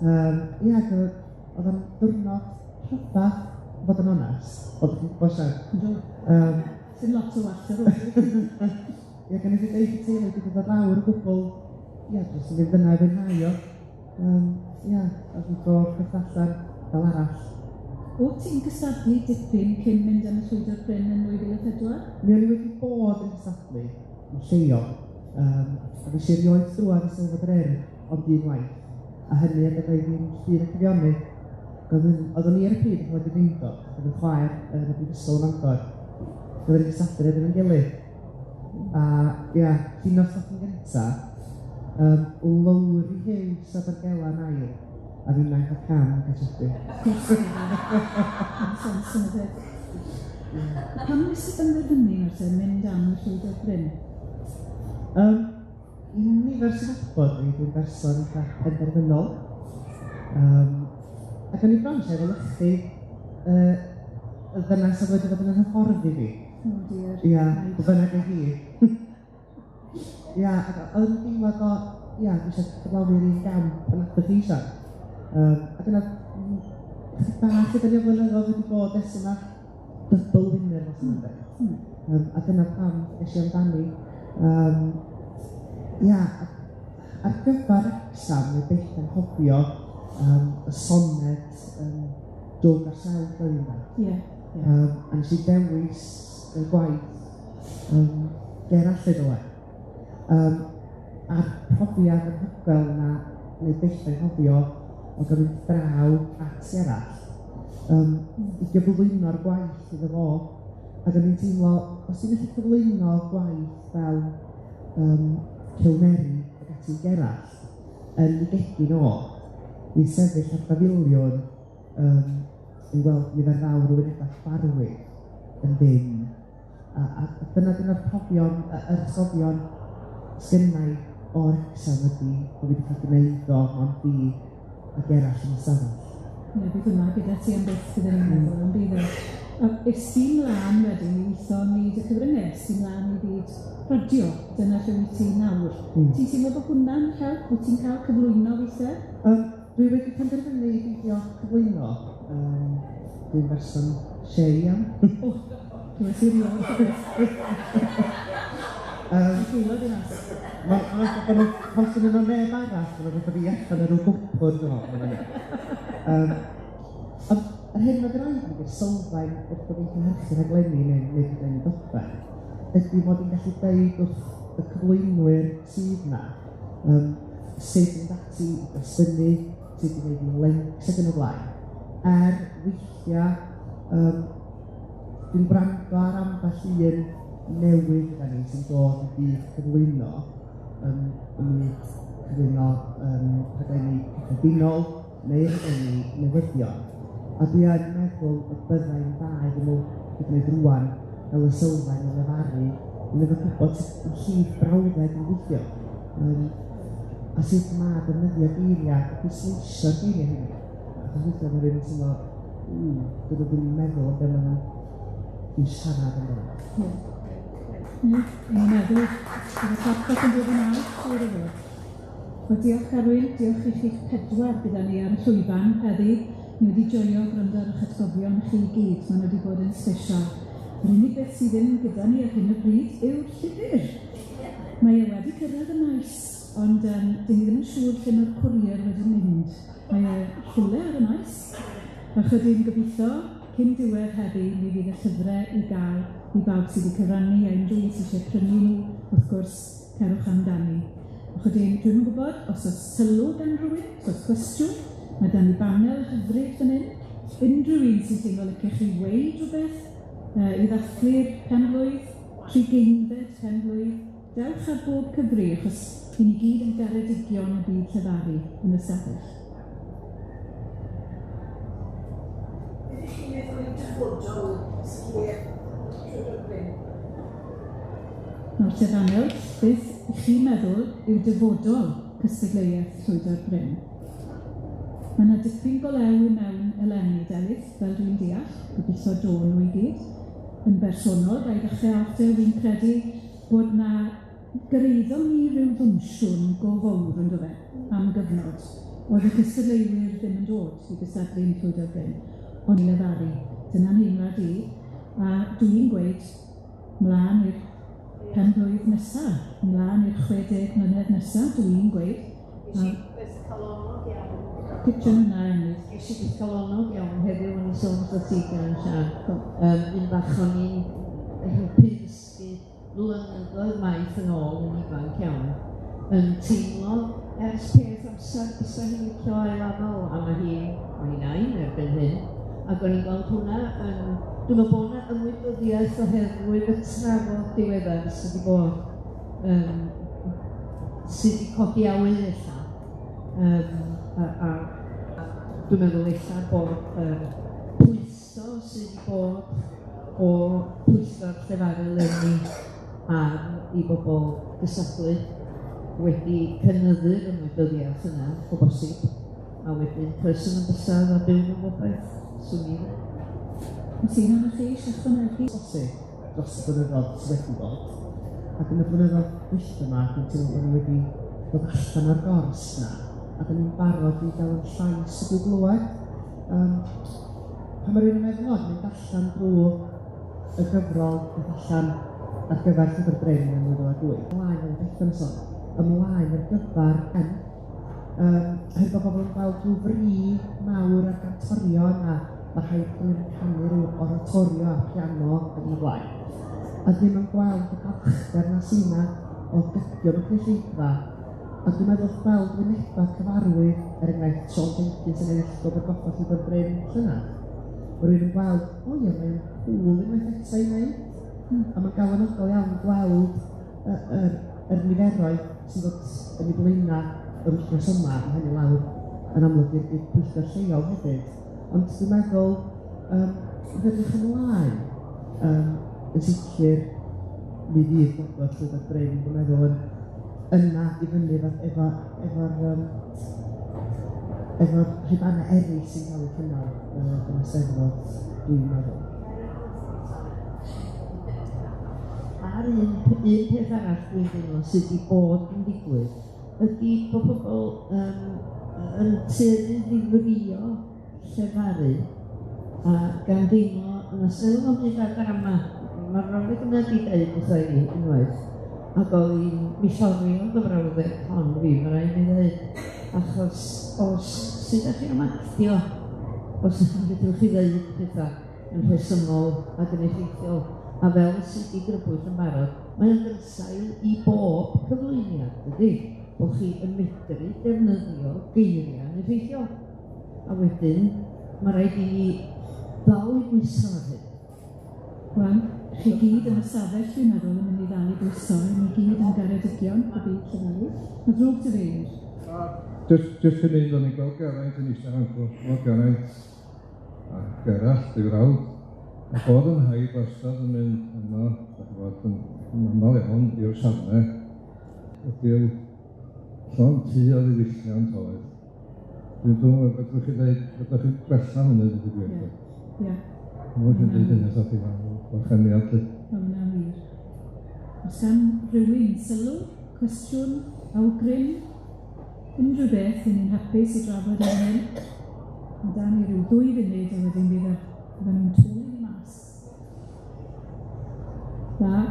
Speaker 8: Oedd o'n diwrnod rhyffath, fod yn onest, oedd yn gwybod siarad.
Speaker 2: Sy'n lot o wall ar ôl.
Speaker 8: Gan i fi dweud i teulu, wedi dod lawr o gwbl, dros yn fynd fyna i fwynhau o. A fi bod peth allan fel arall.
Speaker 2: O ti'n gystadlu dipyn cyn mynd am y llwyddo'r Bryn yn 2004?
Speaker 8: Mi o'n i wedi bod yn gystadlu yn lleol, a fi eisiau rioed drwad i sylfod yr er, ond un waith. A hynny a byddai fi'n llun y cyfionu. Oeddwn i ar y pryd yn wedi fynd o, oedd yn chwaer yn y brifysgol yn Mangor. Oeddwn i'n gystadlu efo'n gilydd. A llun o'r ffocin gynta, lowr i hews a Bargela yn ail, a fi'n na'n cael cam yn cael
Speaker 2: Sens yn y beth. Pam nes i benderfynu yn mynd am y llwyddo'r Bryn?
Speaker 8: Nifer sy'n Eisteddfod fi, dwi'n berson eitha penderfynol. Ac o'n i bron sef o lychu y ddynas oedd wedi bod yn hyfforddi fi. Bynnag ei hi. Ac oedd yn deimlad o, dwi eisiau cyflawni'r un gamp yn adeg chi Siân. Ac yna, chydig bach gyda ni o flynyddoedd wedi bod ers yma double winner os yna'n dweud. A dyna pam eisiau amdani. Ar gyfer exam, mae Bethan hofio y soned dwg ar sawl blwyddyn. A nes i dewis y gwaith ger allu dyle. A'r profiad anhygoel na neu Bethan hofio o gael mynd draw at i arall. I gyflwyno'r gwaith iddo fo, ac o'n i'n teimlo, os ti'n gallu cyflwyno gwaith fel Cilmeri ac ati gerall yn ei gegin o, i sefyll ar pafiliwn i weld nifer fawr o wynebau Carwyn yn ddim. A dyna'r profion, yr atgofion sgennau o'r exam ydy o wedi cael gwneud o ond fi a gerall yn y stafell.
Speaker 2: Bydd yma gyda ti am beth gyda ni'n meddwl am bydd e. Ys ti'n mlaen wedyn i weithio nid y cyfryngau, ys ti'n mlaen i byd radio, dyna lle wyt ti nawr. Ti'n teimlo bod hwnna'n help? Wyt ti'n cael cyflwyno weithiau?
Speaker 8: Dwi wedi penderfynu i beidio cyflwyno. Dwi'n berson shei iawn.
Speaker 2: Dwi'n wedi rioed. Gwylod yn as.
Speaker 8: Mae'n hosyn yn o neb arall, mae'n rhaid i allan ar y gwpwr nhw. Ond yr hyn mae'n rhaid i fi sylfaen wrth bod i'n cynhyrchu rhaglenni neu gyda'n dogfen, ydy mod i'n gallu dweud wrth y cyflwynwyr sydd yna sut yn dati i gwestiynu, sut yn gwneud yn links ac yn y blaen. Weithiau, dwi'n gwrando ar ambell un newydd gyda ni sy'n dod i byd cyflwyno, cyflwyno rhaglenni cyffredinol neu rhaglenni newyddion. A dwi yn meddwl y byddai'n dda iddyn nhw i gwneud rwan fel y sylfaen yn Llefaru, yn efo gwybod sut yn llif brawddeg yn gweithio. A sut mae defnyddio geiriau, a pwysleisio'r geiriau hynny. Achos weithio mae rhywun sy'n dod o dwi'n meddwl o be maen nhw'n siarad yn dweud.
Speaker 2: Yn meddwl, bydd y popeth yn dod yn awr, siwr o fod. Wel, diolch Carwyn, diolch i chi'ch pedwar gyda ni ar y llwyfan heddi. Ni wedi joio gwrando ar eich atgofion chi i gyd, maen wedi bod yn sbesial. Yr unig beth sydd ddim gyda ni ar hyn o bryd yw'r llyfr. Mae e wedi cyrraedd y maes, ond dyn ni ddim yn siŵr lle mae'r cwrier wedi mynd. Mae e rhywle ar y maes, a chydyn gobeithio, cyn diwedd heddi, mi fydd y llyfrau i gael i bawb sydd wedi cyfrannu a unrhyw sydd eisiau prynu nhw, wrth gwrs, cerwch amdani. Chydyn, dwi'n yn gwybod, os oes sylw gan rhywun, os oes cwestiwn, mae dan ni banel hyfryd fan hyn. Unrhyw un sy'n teimlo licech chi weid rhywbeth, i ddathlu'r penblwydd, trigeinfed penblwydd, dewch ar bob cyfri, achos i ni gyd yn garedigion y byd Llefaru yn y stafell. chi'n meddwl yn dyfodol sgil Llwyd Bryn?
Speaker 1: Nawr te Daniel, beth chi'n meddwl yw dyfodol cystadleuaeth Llwyd Bryn? Mae yna dipyn go lew i mewn eleni delith, fel dwi'n deall, gobeithio dôn nhw i gyd. Yn bersonol, rai ddechrau after, fi'n credu bod yna gyreiddo ni rhyw ddwmsiwn go fawr yn dod am gyfnod. Oedd y cystadleuwyr ddim yn dod i gystadlu'n Llwyd Bryn, ond i Llefaru. Dyna'n heimlad i, a dwi'n gweud mlaen i'r penblwydd nesaf, mlaen i'r 60 mlynedd nesaf, dwi'n gweud. Picture yna, Enid.
Speaker 9: Ges i byth calonog iawn heddiw yn y sôn o ti gan Siân. Un bach o'n i'n helpu ddysgu blynyddoedd maith yn ôl yn ifanc iawn. Yn teimlo ers peth amser bysa hi'n licio ail-aml, a mae hi'n ain erbyn hyn. Ac o'n i'n gweld hwnna yn... Dwi'n meddwl bod yna ymwybyddiaeth oherwydd y trafod diweddar sydd wedi bod sydd wedi codi awydd ella. A dwi'n meddwl ella bod pwyso sydd wedi bod o Pwyllgor Llefaru Llyn i bobl gysadlu wedi cynyddu'r ymwybyddiaeth yna o bosib, a wedyn person yn bysedd a byw yn gobaith, swn i.
Speaker 1: Nes i'n hynny chi eisiau chwanegu?
Speaker 8: Bosib dros y blynyddoedd sydd wedi bod. Ac yn y blynyddoedd wyth yma, dwi'n teimlo bod ni wedi dod allan o'r gors yna. A da ni'n barod i gael yn llais y gwblwad. Pan mae rhywun yn meddwl o'n mynd allan drwy y gyfrol beth allan ar gyfer Llwyd Bryn yn 2008. Ymlaen yn Bethan sôn. Ymlaen ar gyfer bod pobl yn gweld rhyw fri mawr ar gantorio yna. Mae rhaid yn canu rhyw oratorio a piano yn y blaen. A ddim yn gweld y balchder na sy'na o gydio yn y cynulleidfa. A dwi'n meddwl gweld wyneba cyfarwydd enghraifft Siân Jenkins yn Eisteddfod Gwobr Goffa Llwyd Bryn llynedd. Mae rhywun yn gweld, o ie, mae'n cŵl unwaith eto i wneud. A mae'n galonogol iawn gweld yr niferoedd sydd yn ei blaena yr wythnos yma, a hynny lawr yn amlwg i'r pwyllgor lleol hefyd. Ond dwi'n meddwl, yn edrych ymlaen, yn sicr, mi fydd gwybod Llwyd Bryn, dwi'n meddwl yna i fyny efo'r rhibannau eraill sy'n cael eu cynnal yn y Eisteddfod, dwi'n meddwl.
Speaker 9: A'r un peth arall dwi'n teimlo sydd wedi bod yn digwydd ydy bod pobl yn tueddu ddifrio Llefaru a gan deimlo yn ystod o'n byd ar drama. Mae'r Rowlands yna wedi dweud wrtho i unwaith. Ac oedd hi'n misiorio gyfrawddeg hon fi, mae rhaid i ddweud, achos os sydd â chi am actio, os ydych chi ddweud pethau yn rhesymol ac yn effeithiol, a fel sydd wedi grybwyll yn barod, mae'n gynsail i bob cyflwyniad, ydy, bod chi yn medru defnyddio geiriau yn effeithiol. A wedyn, mae rhaid i ni ddal i bwyso ar hyn.
Speaker 1: Wel, chi gyd yn ystafell, dwi'n meddwl, yn mynd i ddal i bwyso, ni gyd yn garedigion, a byd Llefaru. Mae drwg dy feir.
Speaker 5: Jyst yn mynd o'n i'n gweld Geraint yn eistedd hancwr, gweld Geraint a Gerallt i'w rawd. A bod yn haid wastad yn mynd yno, yn aml iawn i'r safle, ydy'w llon tu o ddiwylliant oedd. Dwi'n dweud, fedrwch chi dweud, fedrwch chi gwella hwnnw wedi gwirth.
Speaker 1: Ie.
Speaker 5: Mwyn chi'n dweud hynny, so chi fan o'r cheniad.
Speaker 1: Mae hwnna'n wir. Os gan rhywun sylw, cwestiwn, awgrym, unrhyw beth, ni'n hapus i drafod yn hyn. Mae dan ni rhyw 2 funud a wedyn bydd nhw'n tŵl i mas. Da,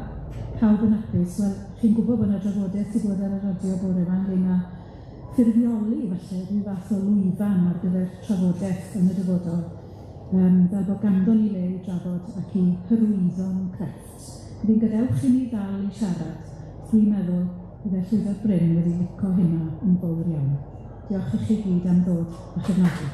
Speaker 1: pawb yn hapus. Wel, chi'n gwybod bod yna drafodaeth i bod ar y radio bore yma ynglyn â ffurfioli, falle, rhyw fath o lwyfan ar gyfer trafodaeth yn y dyfodol. Fel bod ganddo ni le i drafod ac i hyrwyddo'n crefft. Byddai'n gadewch i ni ddal i siarad. Dwi'n meddwl bydde Llwyd Bryn wedi licio hynna yn fawr iawn. Diolch i chi gyd am ddod a chefnogi.